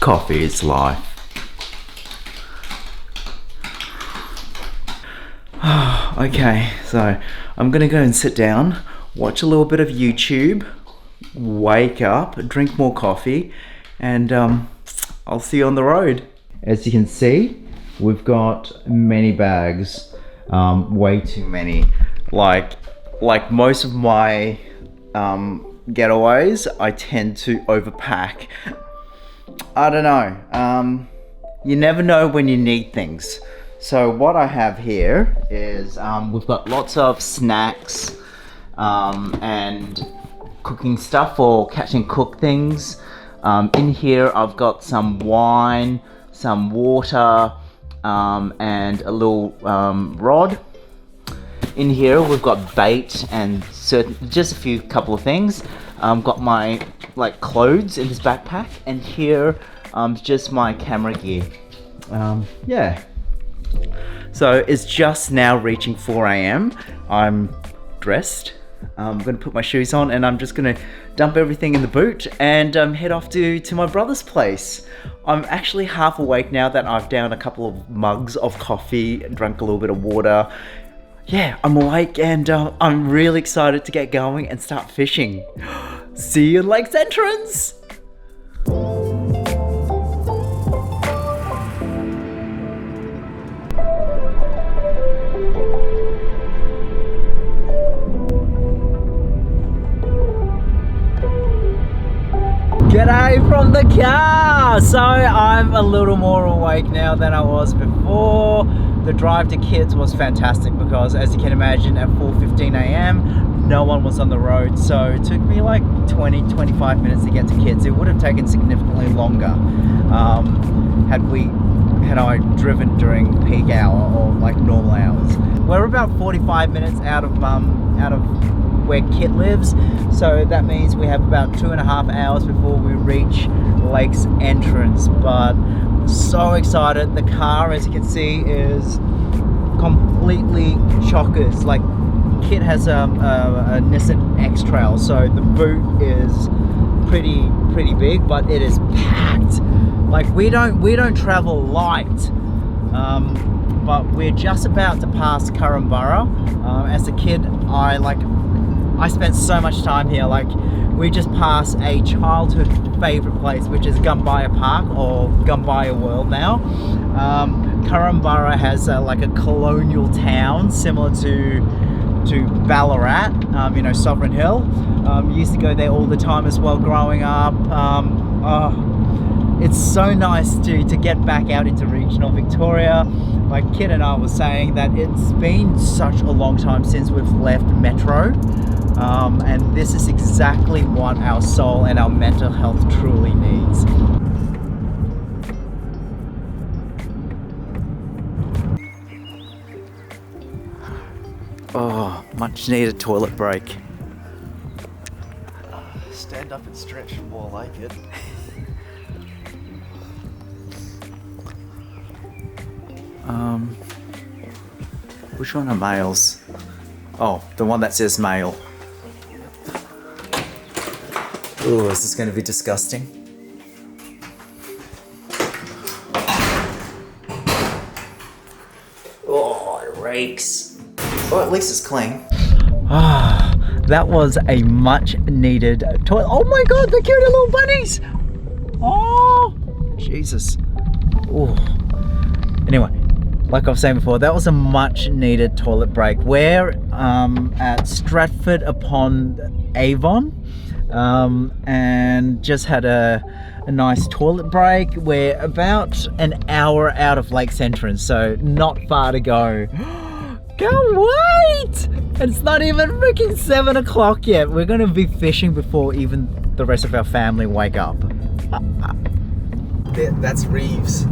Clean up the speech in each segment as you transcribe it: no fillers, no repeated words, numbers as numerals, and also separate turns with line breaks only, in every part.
Coffee is life. Okay, so I'm gonna go and sit down, watch a little bit of YouTube, wake up, drink more coffee, and I'll see you on the road. As you can see, we've got many bags, way too many. Like most of my getaways, I tend to overpack. I don't know, you never know when you need things. So what I have here is, we've got lots of snacks and cooking stuff or catch and cook things. In here I've got some wine, some water, and a little rod. In here we've got bait and just a couple of things. Got my clothes in this backpack, and here just my camera gear. Yeah. So it's just now reaching 4 AM. I'm dressed. I'm gonna put my shoes on, and I'm just gonna dump everything in the boot and head off to my brother's place. I'm actually half awake now that I've downed a couple of mugs of coffee, drank a little bit of water. Yeah, I'm awake, and I'm really excited to get going and start fishing. See you in Lake's entrance! G'day from the car! So I'm a little more awake now than I was before. The drive to Kids was fantastic because, as you can imagine, at 4:15 AM, no one was on the road. So it took me like 20-25 minutes to get to Kids. It would have taken significantly longer had I driven during peak hour or like normal hours. We're about 45 minutes out of where Kit lives, so that means we have about 2.5 hours before we reach Lake's entrance. But so excited. The car, as you can see, is completely chockers. Like, Kit has a Nissan X-Trail, so the boot is pretty big, but it is packed. Like, we don't travel light. But we're just about to pass Kalimna. As a kid, I spent so much time here. Like, we just passed a childhood favorite place, which is Gumbaya Park, or Gumbaya World now. Kalimna has like a colonial town similar to Ballarat, Sovereign Hill. Used to go there all the time as well growing up. It's so nice to get back out into regional Victoria. Like Kit and I were saying that it's been such a long time since we've left Metro, and this is exactly what our soul and our mental health truly needs. Oh, much needed toilet break.
Stand up and stretch, more like it.
Which one are males? Oh, the one that says male. Ooh, is this going to be disgusting? Oh, it reeks. Oh, at least it's clean. Ah, that was a much needed toilet. Oh my god, the cute little bunnies! Oh, Jesus. Oh. Anyway, like I was saying before, that was a much needed toilet break. We're at Stratford upon Avon, and just had a nice toilet break. We're about an hour out of Lake's entrance, so not far to go. Can't wait! It's not even freaking 7 o'clock yet. We're gonna be fishing before even the rest of our family wake up.
That's Reeves.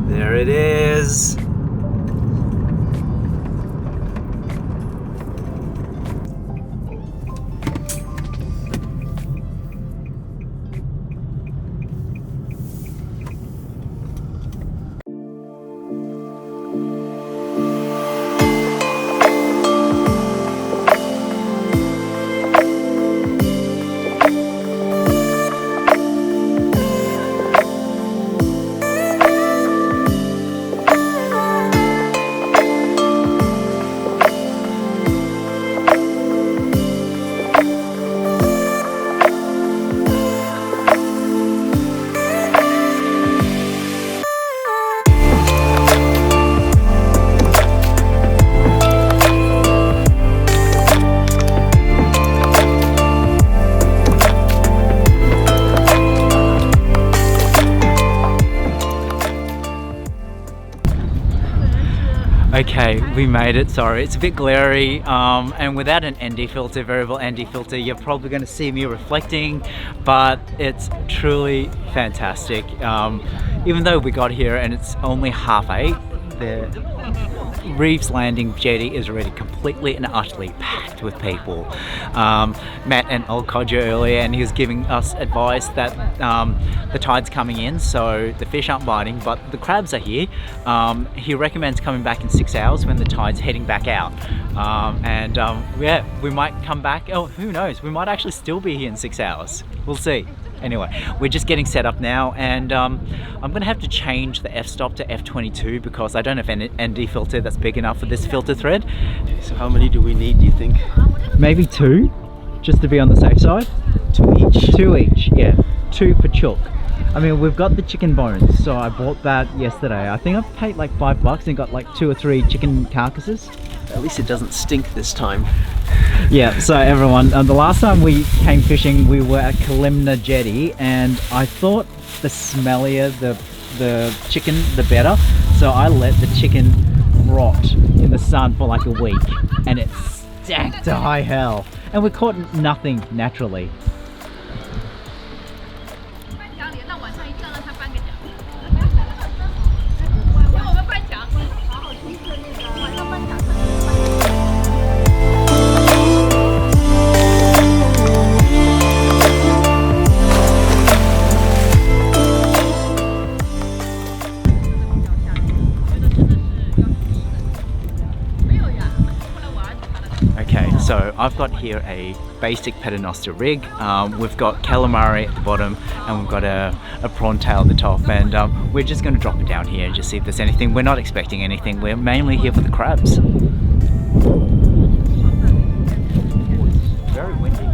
There it is. Okay, we made it. Sorry, it's a bit glary, and without an ND filter, variable ND filter, you're probably going to see me reflecting, but it's truly fantastic. Even though we got here and it's only 8:30, the Reeves Landing jetty is already completely and utterly packed with people. Matt and old Codger earlier, and he was giving us advice that the tide's coming in, so the fish aren't biting, but the crabs are here. He recommends coming back in 6 hours when the tide's heading back out. Yeah, we might come back. Oh, who knows? We might actually still be here in 6 hours. We'll see. Anyway, we're just getting set up now, and I'm gonna have to change the f-stop to f22 because I don't have an ND filter that's big enough for this filter thread.
So how many do we need, do you think?
Maybe 2, just to be on the safe side.
2 each?
2 each, yeah. 2 per chook. I mean, we've got the chicken bones, so I bought that yesterday. I think I paid like $5 and got like 2 or 3 chicken carcasses.
At least it doesn't stink this time.
Yeah, so everyone, the last time we came fishing, we were at Kalimna Jetty, and I thought the smellier the chicken, the better. So I let the chicken rot in the sun for like a week, and it stank to high hell. And we caught nothing naturally. So I've got here a basic paternoster rig. We've got calamari at the bottom, and we've got a prawn tail at the top, and we're just going to drop it down here and just see if there's anything. We're not expecting anything. We're mainly here for the crabs. Very windy.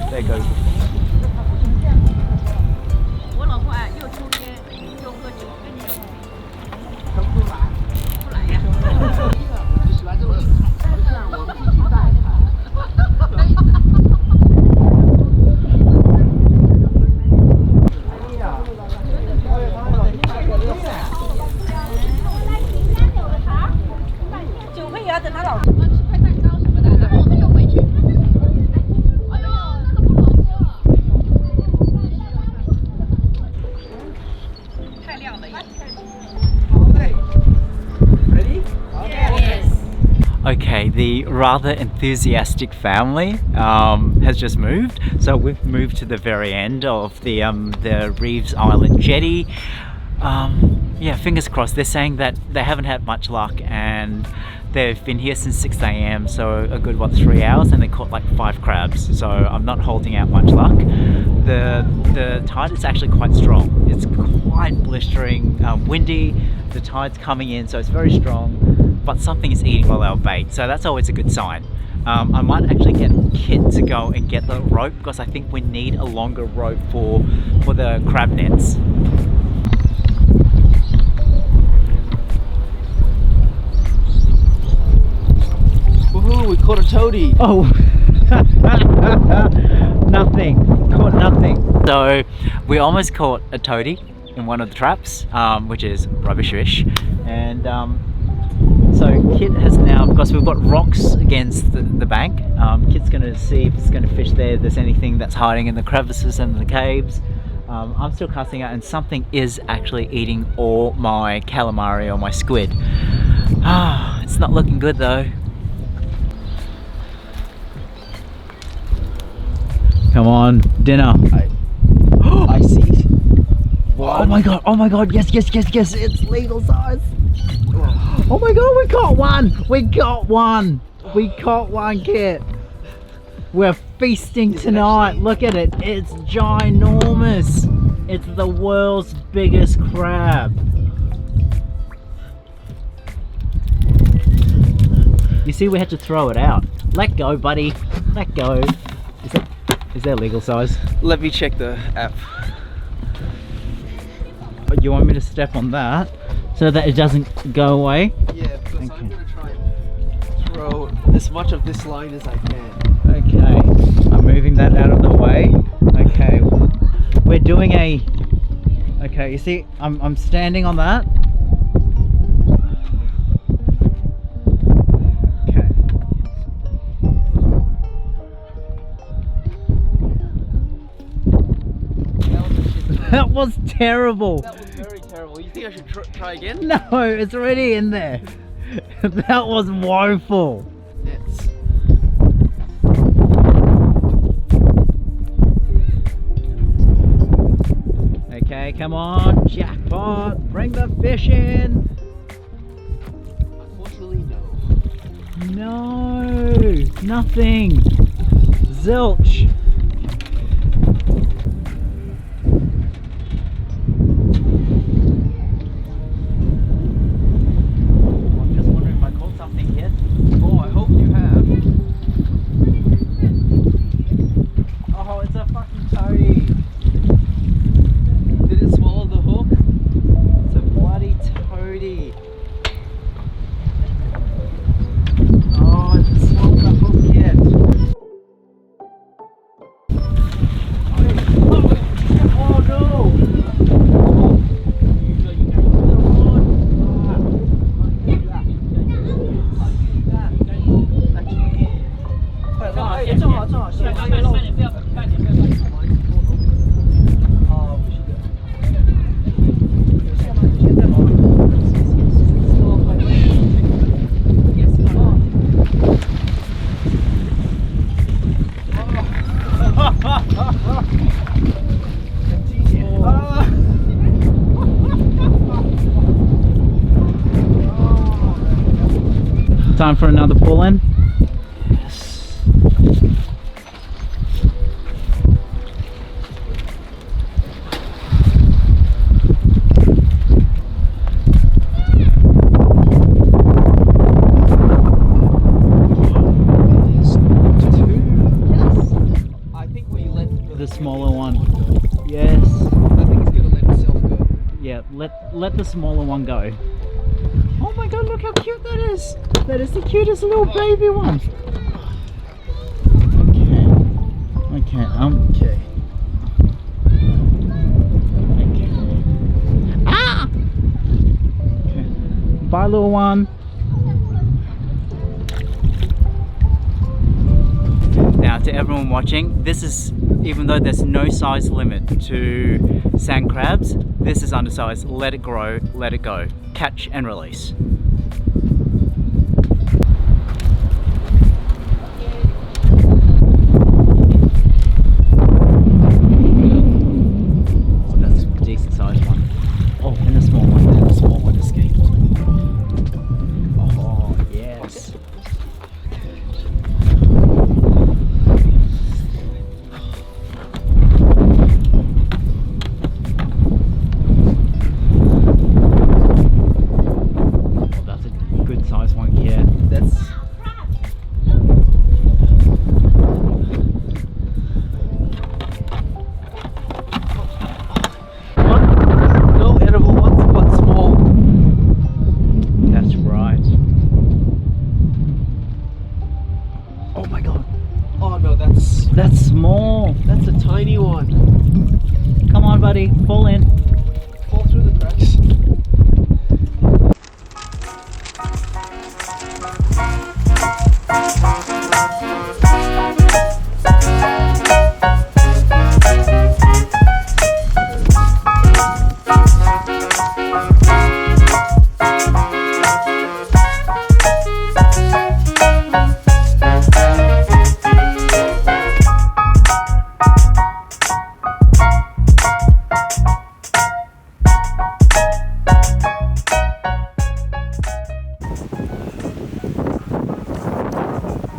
There goes. Okay, the rather enthusiastic family has just moved. So we've moved to the very end of the Reeves Island jetty. Yeah, fingers crossed. They're saying that they haven't had much luck, and they've been here since 6 AM, so a good, 3 hours, and they caught like 5 crabs. So I'm not holding out much luck. The tide is actually quite strong. It's quite blistering, windy. The tide's coming in, so it's very strong, but something is eating all our bait, so that's always a good sign. I might actually get Kit to go and get the rope, because I think we need a longer rope for the crab nets.
Woohoo, we caught a toady!
Oh! Nothing. Caught nothing. So we almost caught a toady in one of the traps, which is rubbish-ish. And so Kit has now, because we've got rocks against the bank, Kit's going to see if it's going to fish there, if there's anything that's hiding in the crevices and the caves. I'm still casting out, and something is actually eating all my calamari or my squid. It's not looking good though. Come on, dinner.
I see.
Oh my god, yes, it's legal size. Oh my god, we caught one, Kit. We're feasting tonight. Look at it, it's ginormous. It's the world's biggest crab. You see, we had to throw it out. Let go, buddy, let go. Is that legal size?
Let me check the app.
You want me to step on that so that it doesn't go away?
Yeah, because
Okay.
I'm going to try and throw as much of this line as I can.
Okay, I'm moving that out of the way. Okay, we're doing a Okay, you see, I'm standing on that. Okay. That was terrible.
That was very terrible. You think I should try again?
No, it's already in there. That was woeful.
Nets.
Okay, come on, jackpot, bring the fish in.
Unfortunately, no.
No, nothing. Zilch. I'm just wondering if I caught something yet.
Oh, I hope you have.
Oh, it's a fucking toady.
Did it swallow the hook?
It's a bloody toady. Oh, it just swallowed the hook yet. Oh no! Time for another pull in.
Yes. I think we let
The smaller one. Yes.
I think it's gonna let itself go.
Yeah, let the smaller one go. Oh my god, look how cute that is! That is the cutest little baby one. Okay. Okay,
Okay.
okay. Ah! Okay. Bye, little one. Now, to everyone watching, this is, even though there's no size limit to sand crabs, this is undersized. Let it grow, let it go. Catch and release. Oh, that's a decent sized one. Oh, and the small one. The small one escaped. Oh, yes. That's small.
That's a tiny one.
Come on, buddy. Fall in.
Fall through the cracks.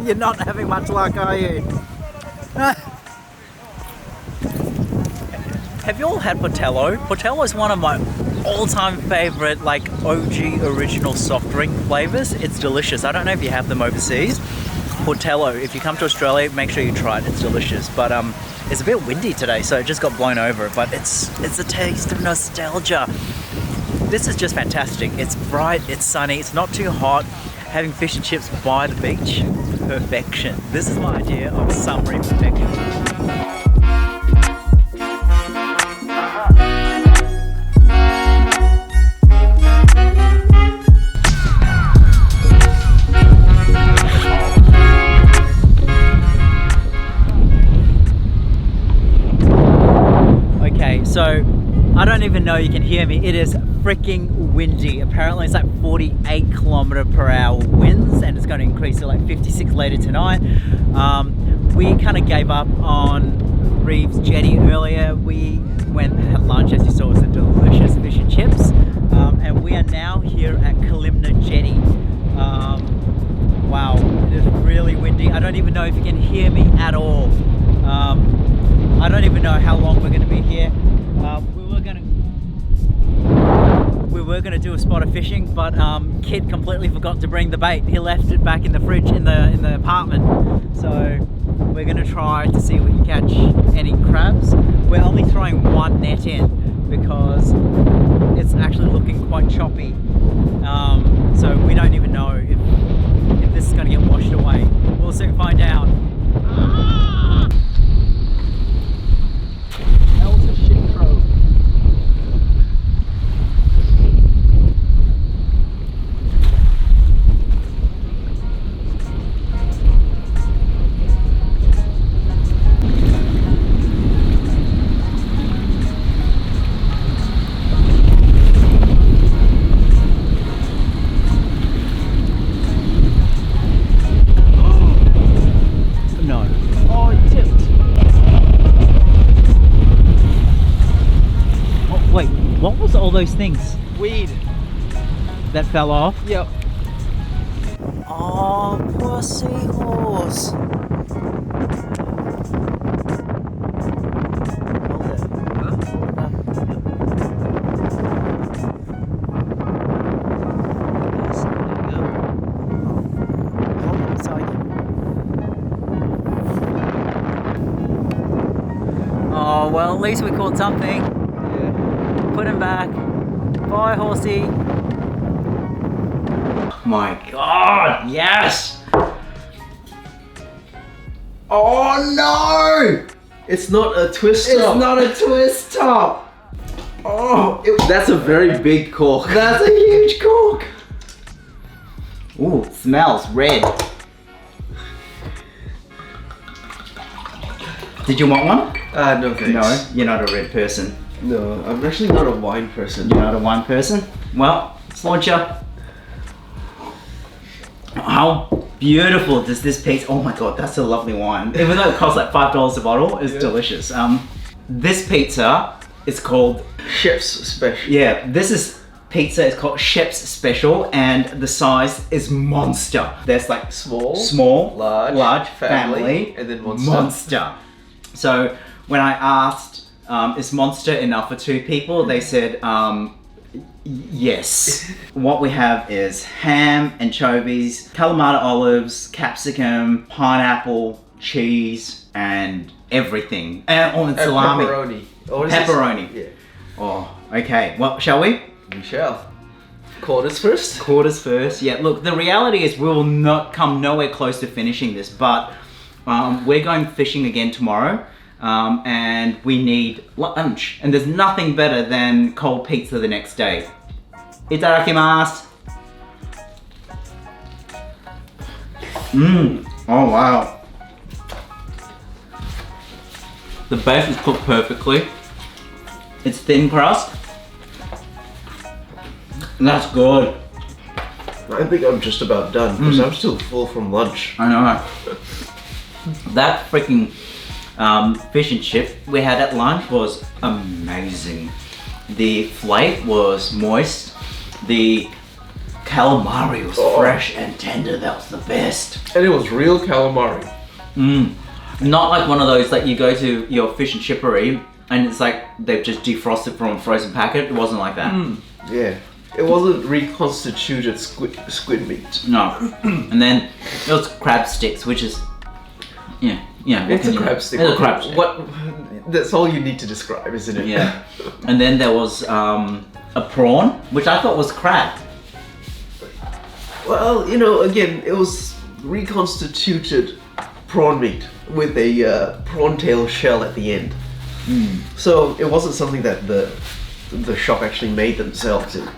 You're not having much luck, are you? Have you all had Portello? Portello is one of my all-time favorite, like, OG original soft drink flavors. It's delicious. I don't know if you have them overseas. Portello, if you come to Australia, make sure you try it. It's delicious. But it's a bit windy today, so it just got blown over. But it's a taste of nostalgia. This is just fantastic. It's bright, it's sunny, it's not too hot. Having fish and chips by the beach, perfection. This is my idea of summery perfection. So I don't even know you can hear me. It is freaking windy. Apparently it's like 48 km/h winds, and it's going to increase to like 56 later tonight. We kind of gave up on Reeves Jetty earlier. We went and had lunch, as you saw, with some delicious fish and chips. And we are now here at Kalimna Jetty. Wow, it is really windy. I don't even know if you can hear me at all. I don't even know how long we're going to be here. We were gonna do a spot of fishing, but Kid completely forgot to bring the bait. He left it back in the fridge in the apartment. So we're gonna try to see if we can catch any crabs. We're only throwing one net in because it's actually looking quite choppy. So we don't even know if this is gonna get washed away. We'll soon find out.
That was a shit throw.
What was all those things
Weed.
that fell off?
Yep.
Oh, poor seahorse. Oh, well, at least we caught something.
Yeah.
Put him back. Bye, horsey. My God, yes! Oh no!
It's not a twist
It's
top.
not a twist top! Oh,
That's a very big cork.
that's a huge cork! Ooh, it smells red. Did you want one?
No thanks.
No, you're not a red person.
No, I'm actually not a wine person.
You're not a wine person? Well, launcher. How beautiful does this piece? Oh my God, that's a lovely wine. Even though it costs like $5 a bottle, it's delicious. This pizza is called
Chef's special.
Yeah, this is pizza. It's called Chef's Special, and the size is monster. There's like
Small,
large, family,
and then monster.
Monster. So when I asked, is monster enough for 2 people? They said, yes. What we have is ham, anchovies, Kalamata olives, capsicum, pineapple, cheese, and everything. And salami.
Pepperoni.
Pepperoni.
Yeah.
Oh, okay. Well, shall we?
We shall. Quarters first?
Quarters first. Yeah, look, the reality is we will not come nowhere close to finishing this, but we're going fishing again tomorrow, and we need lunch. And there's nothing better than cold pizza the next day. Itadakimasu. Oh wow. The base is cooked perfectly. It's thin crust. That's good.
I think I'm just about done because I'm still full from lunch.
I know. That freaking fish and chip we had at lunch was amazing. The flake was moist. The calamari was fresh and tender. That was the best.
And it was real calamari.
Not like one of those that you go to your fish and chippery and it's like they've just defrosted from a frozen packet. It wasn't like that.
Yeah. It wasn't reconstituted squid meat.
No. And then it was crab sticks, which is yeah.
It's a crab stick.
It's a crab stick.
What? That's all you need to describe, isn't it?
Yeah. And then there was a prawn, which I thought was crab.
Well, you know, again, it was reconstituted prawn meat with a prawn tail shell at the end. So it wasn't something that the shop actually made themselves in.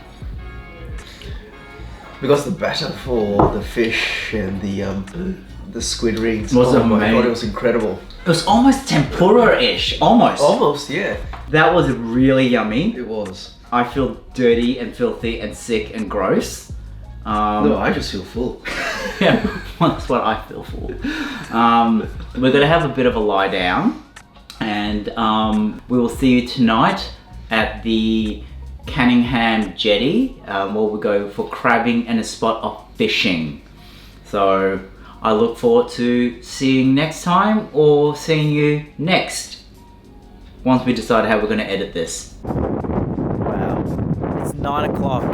Because the batter for the fish and the squid rings
Was
oh my
amazing.
God, it was incredible.
It was almost tempura-ish, almost.
Almost, yeah.
That was really yummy.
It was.
I feel dirty and filthy and sick and gross.
No, I just feel full.
Yeah, well, that's what I feel for. We're gonna have a bit of a lie down, and we will see you tonight at the Kalimna Jetty, where we go for crabbing and a spot of fishing. So I look forward to seeing next time, or seeing you next, once we decide how we're gonna edit this. Wow, it's 9 o'clock.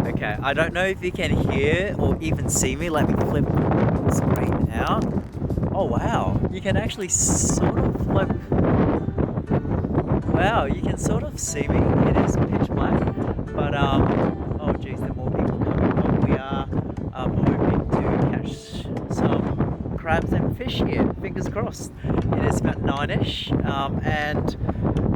Okay, I don't know if you can hear or even see me. Let me flip the screen out. Oh wow, you can actually sort of flip. Wow, you can sort of see me. It is pitch black, but oh geez, there are more people coming. But we are hoping to catch some crabs and fish here. Fingers crossed. It is about 9ish, and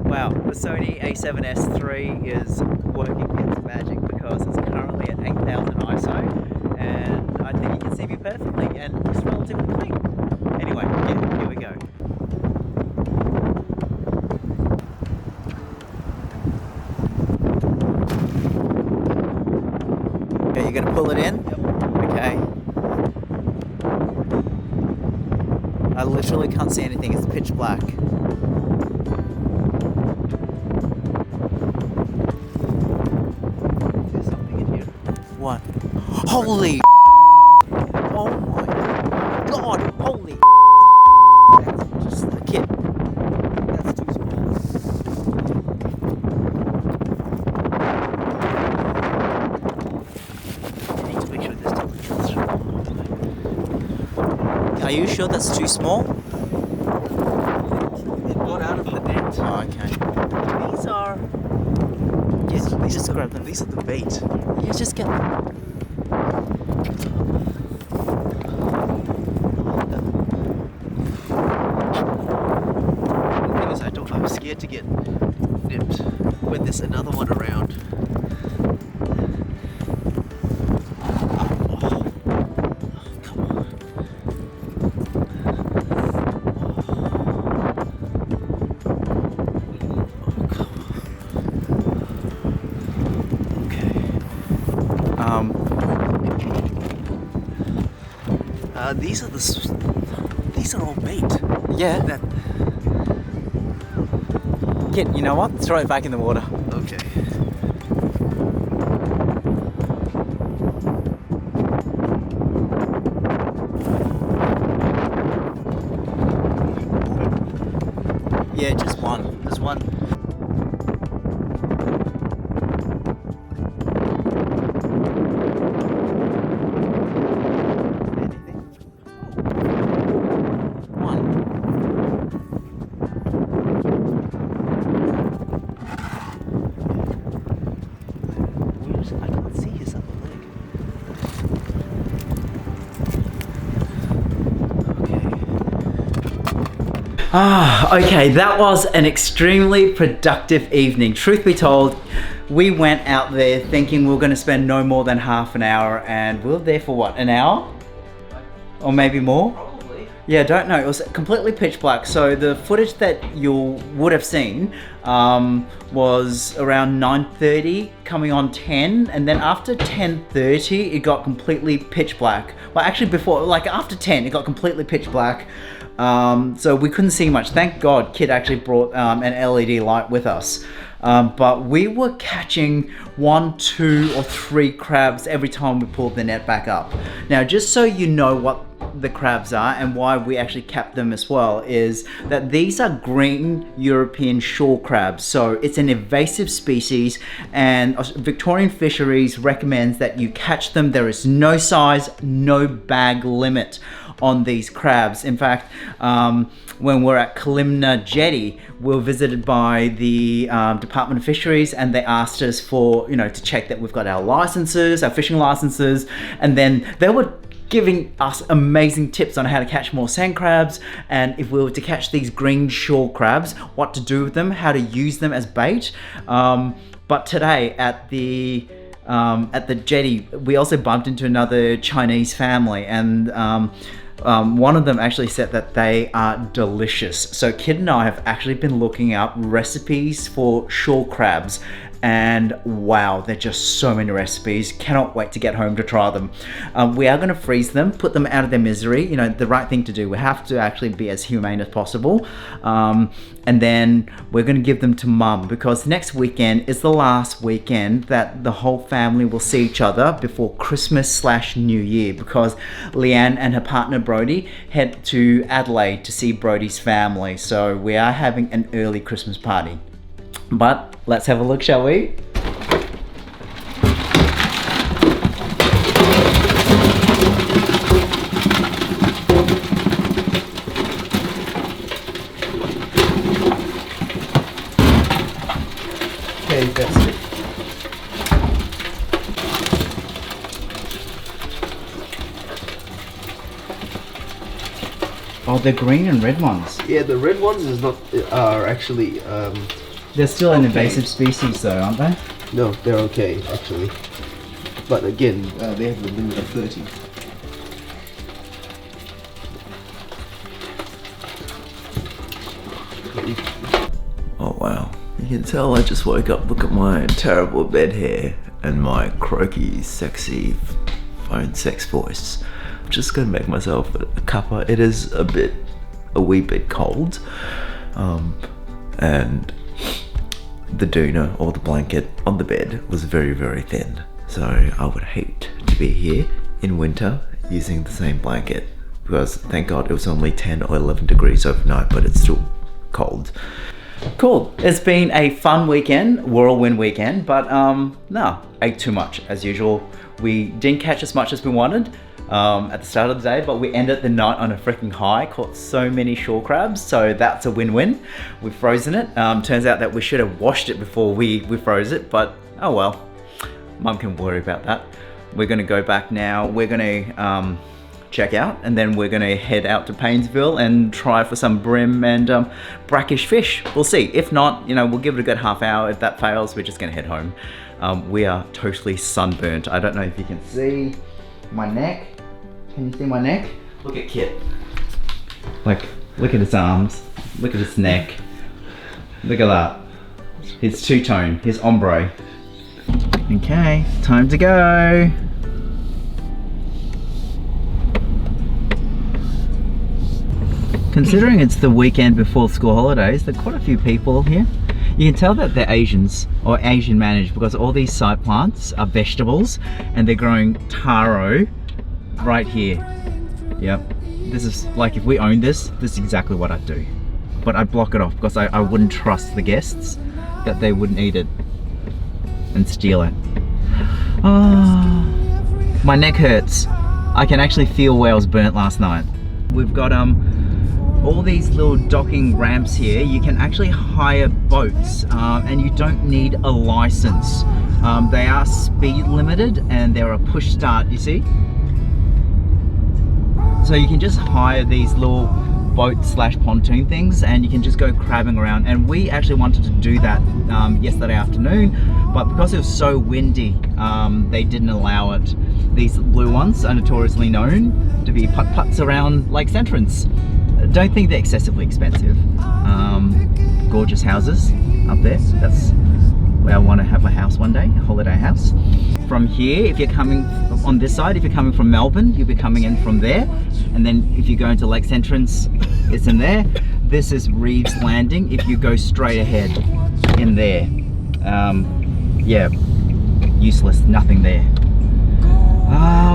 wow, the Sony a7S III is working its magic because it's currently at 8000 ISO, and I think you can see me perfectly, and it's relatively clean. Anyway, yeah, here we go. Okay, you're gonna pull it in? Yep. Okay. I literally can't see anything, it's pitch black. There's something in here. What? Holy oh my god, holy that's just a kid. That's too small. I need to make sure this doesn't get through. Are you sure that's too small? It got out of the net. Oh, okay. These are... Yes, you just grab them. These are the bait. Yeah, just get them. The thing is, I'm scared to get nipped when there's another one around. These are all bait. Yeah. Kid, you know what? Throw it back in the water. Okay. Yeah, just one. There's one. Okay, that was an extremely productive evening. Truth be told, we went out there thinking we were going to spend no more than half an hour, and we were there for what, an hour? Or maybe more? Probably. Yeah, don't know. It was completely pitch black. So the footage that you would have seen was around 9:30, coming on 10, and then after 10:30, it got completely pitch black. Well, actually before, like after 10, it got completely pitch black. So we couldn't see much. Thank God Kid actually brought an LED light with us. But we were catching 1, 2 or 3 crabs every time we pulled the net back up. Now, just so you know what the crabs are and why we actually kept them as well, is that these are green European shore crabs. So it's an invasive species, and Victorian Fisheries recommends that you catch them. There is no size, no bag limit on these crabs. In fact, when we're at Kalimna Jetty, we were visited by the Department of Fisheries, and they asked us for, to check that we've got our licenses, our fishing licenses, and then they were giving us amazing tips on how to catch more sand crabs, and if we were to catch these green shore crabs, what to do with them, how to use them as bait. But today at the jetty, we also bumped into another Chinese family, and One of them actually said that they are delicious. So Kid and I have actually been looking up recipes for shore crabs, and wow, there's just so many recipes. Cannot wait to get home to try them. We are going to freeze them, put them out of their misery. You know, the right thing to do. We have to actually be as humane as possible. And then we're going to give them to Mum, because next weekend is the last weekend that the whole family will see each other before Christmas/New Year, because Leanne and her partner Brody head to Adelaide to see Brody's family. So we are having an early Christmas party. But let's have a look, shall we?
Okay, that's it.
Oh, the green and red ones.
Yeah, the red ones are actually
They're still an
Okay.
invasive species though, aren't they?
no, they're okay actually. But again, they have the limit of 30.
Oh wow, you can tell I just woke up. Look at my terrible bed hair and my croaky, sexy phone sex voice. I'm just gonna make myself a cuppa. It is a wee bit cold. And the doona, or the blanket on the bed, was very, very thin. So I would hate to be here in winter using the same blanket, because thank God it was only 10 or 11 degrees overnight, but it's still cold.
Cool. It's been a fun weekend, whirlwind weekend, but no, ate too much as usual. We didn't catch as much as we wanted at the start of the day, but we ended the night on a freaking high. Caught so many shore crabs, so that's a win-win. We've frozen it. Turns out that we should have washed it before we froze it, but oh well. Mum can worry about that. We're gonna go back now. We're gonna check out, and then we're gonna head out to Paynesville and try for some brim and brackish fish. We'll see. If not, you know, we'll give it a good half hour. If that fails, we're just gonna head home. We are totally sunburnt. I don't know if you can see my neck. Can you see my neck? Look at Kit. Like, look at his arms. Look at his neck. Look at that. His two-tone, his ombre. Okay, time to go. Considering it's the weekend before school holidays, there are quite a few people here. You can tell that they're Asians, or Asian managed, because all these side plants are vegetables and they're growing taro right here. Yep. This is like, if we owned this is exactly what I'd do. But I'd block it off because I wouldn't trust the guests that they wouldn't eat it and steal it. Oh, my neck hurts. I can actually feel where I was burnt last night. We've got all these little docking ramps here. You can actually hire boats and you don't need a license. They are speed limited and they're a push start, you see? So you can just hire these little boat slash pontoon things and you can just go crabbing around. And we actually wanted to do that yesterday afternoon, but because it was so windy, they didn't allow it. These blue ones are notoriously known to be putt-putts around Lake's entrance. Don't think they're excessively expensive. Gorgeous houses up there. That's where I want to have a house one day, a holiday house. From here, if you're coming on this side, if you're coming from Melbourne, you'll be coming in from there. And then if you go into Lake's entrance, it's in there. This is Reeves Landing if you go straight ahead in there. Yeah, useless, nothing there.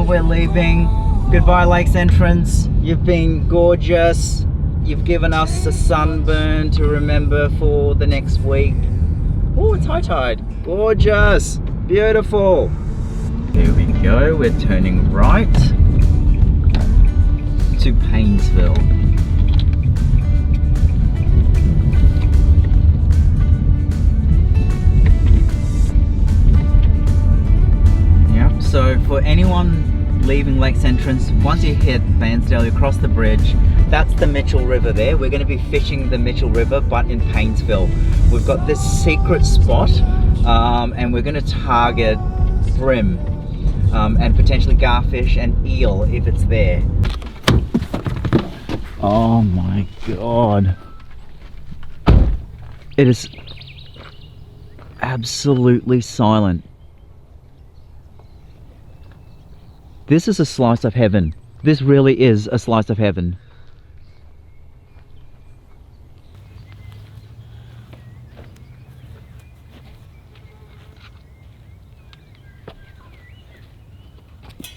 We're leaving. Goodbye, Lake's entrance. You've been gorgeous. You've given us a sunburn to remember for the next week. Oh, it's high tide. Gorgeous. Beautiful. Here we go. We're turning right to Paynesville. Yep. So for anyone leaving Lake's entrance, once you hit Bairnsdale, you cross the bridge. That's the Mitchell River there. We're going to be fishing the Mitchell River, but in Paynesville. We've got this secret spot, and we're going to target brim and potentially garfish and eel if it's there. Oh my god. It is absolutely silent. This is a slice of heaven. This really is a slice of heaven.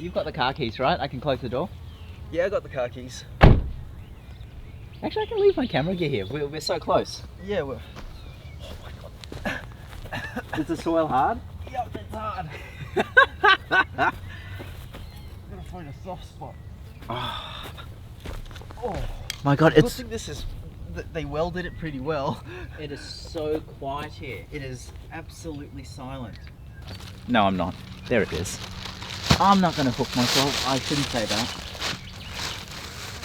You've got the car keys, right? I can close the door.
Yeah, I got the car keys.
Actually, I can leave my camera gear here. We're so close.
Yeah, well.
Is the soil hard?
Yep, it's hard. I'm gonna find a soft spot. Oh,
My god,
I
it's...
think this is. They welded it pretty well.
It is so quiet here. It is absolutely silent. No, I'm not. There it is. I'm not going to hook myself. I shouldn't say that.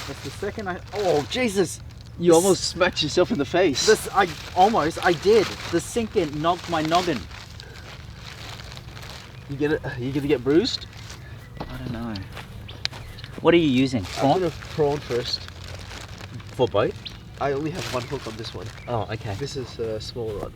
That's the second I. Oh, Jesus! You almost smacked yourself in the face.
I did. The sink in knocked my noggin.
You get it? You gonna get bruised?
I don't know. What are you using?
I'm
Prawn?
gonna prawn first.
For both?
I only have one hook on this one.
Oh, okay.
This is a small rod.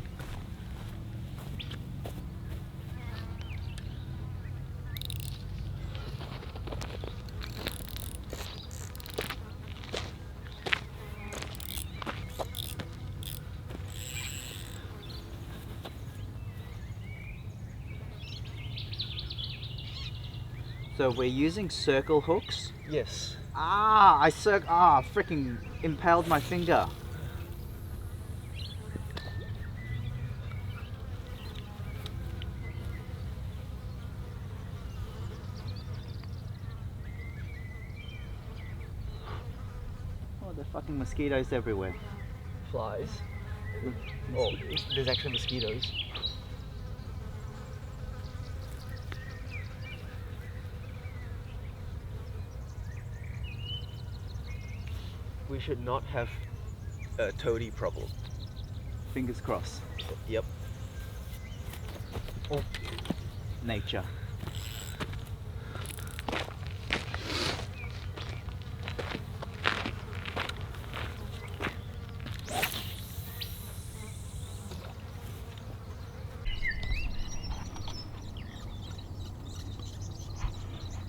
So we're using circle hooks.
Yes.
Freaking impaled my finger. Oh, there are fucking mosquitoes everywhere.
Flies. Oh, there's actually mosquitoes. We should not have a toady problem.
Fingers crossed.
Yep.
Oh, nature.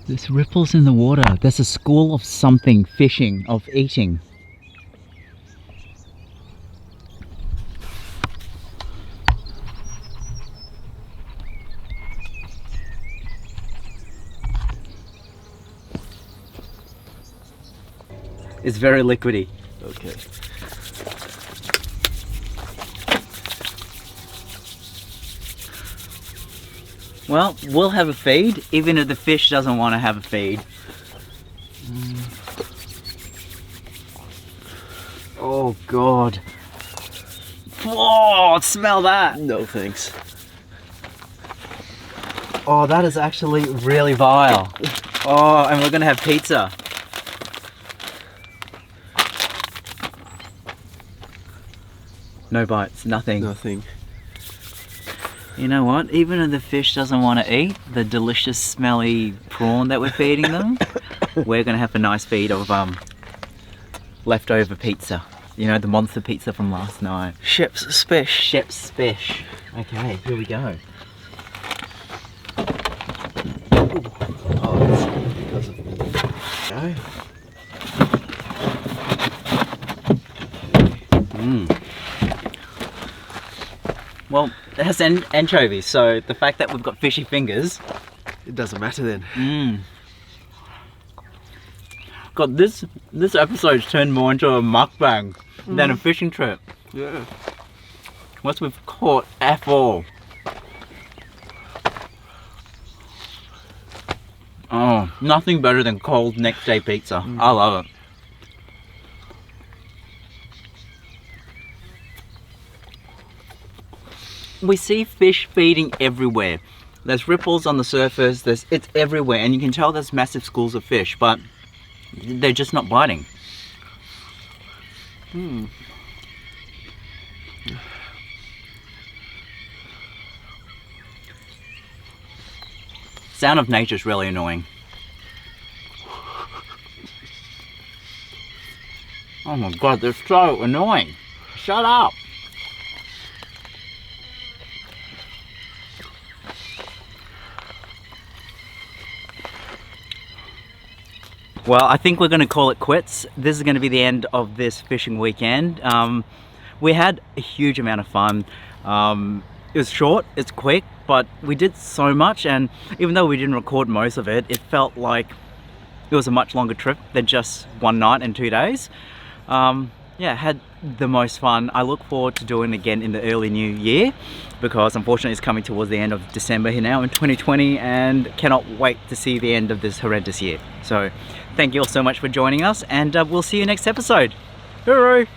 There's ripples in the water. There's a school of something fishing, of eating. It's very liquidy.
Okay.
Well, we'll have a feed, even if the fish doesn't want to have a feed. Oh god. Oh, smell that!
No thanks.
Oh, that is actually really vile. Oh, and we're gonna have pizza. No bites, nothing.
Nothing.
You know what? Even if the fish doesn't want to eat the delicious, smelly prawn that we're feeding them, we're gonna have a nice feed of leftover pizza. You know, the monster pizza from last night.
Shep's Spesh.
Shep's Spesh. Okay, here we go.
Oh, it's because of me.
Go. Mmm. Well, it has anchovies, so the fact that we've got fishy fingers.
It doesn't matter then.
Mmm. God, this episode's turned more into a mukbang than a fishing trip.
Yeah.
Once we've caught F all. Oh, nothing better than cold next day pizza. I love it. We see fish feeding everywhere. There's ripples on the surface, it's everywhere, and you can tell there's massive schools of fish, but they're just not biting. Sound of nature is really annoying. my god, they're so annoying. Shut up. Well, I think we're going to call it quits. This is going to be the end of this fishing weekend. We had a huge amount of fun. It was short, it's quick, but we did so much, and even though we didn't record most of it, it felt like it was a much longer trip than just one night and 2 days. Yeah, had the most fun. I look forward to doing it again in the early new year, because unfortunately it's coming towards the end of December here now in 2020, and cannot wait to see the end of this horrendous year. So thank you all so much for joining us, and we'll see you next episode. Hooroo!